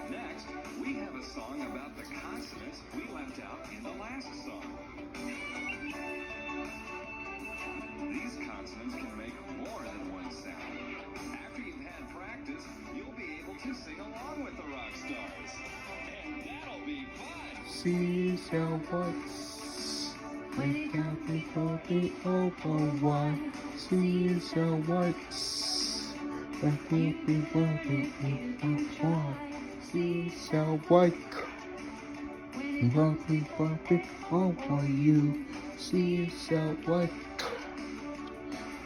Next, we have a song about the consonants we left out in the last song. These consonants can make more than one sound. After you've had practice, you'll be able to sing along with the rock stars. And that'll be fun! See shall what? Make happy for the over one. See shall what? Make happy for the over one. See shall what? Bumpy over you. See shall what?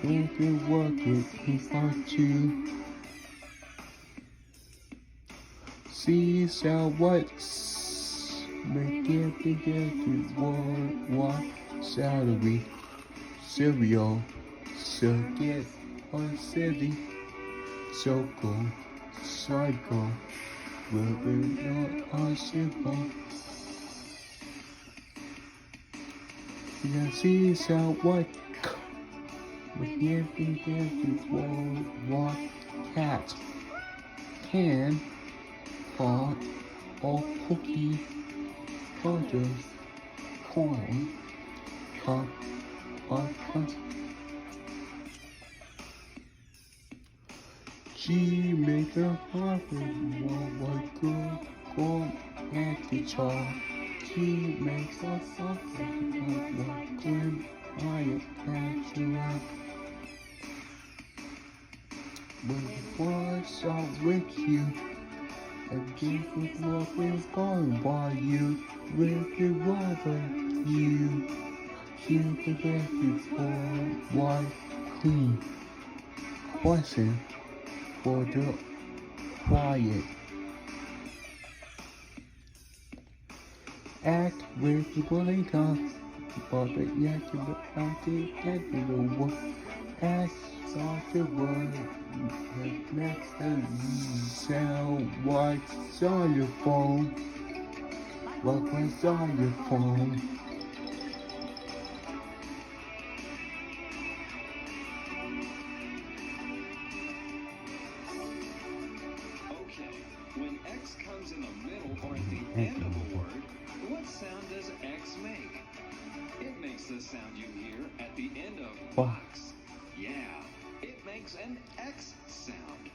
If you work it, he wants you. See shall what? Make it begin to what? Salary, cereal, circuit, or city, circle, cycle, will be not simple. Yeah, see shall what? Make it begin to what? Cat, can, pot, or cookie, powder, corn, cup, or cup. G make a perfect what good go at the chart. G makes a perfect what good I at you up. When the words are with you, and give it what will go by you, with the rubber you can get before white clean. Question for the quiet. Act with the later, but yet the anti act of the word that makes them sell white xylophone. What was xylophone? When X comes in the middle or at the end of a word, what sound does X make? It makes the sound you hear at the end of box. Yeah, it makes an X sound.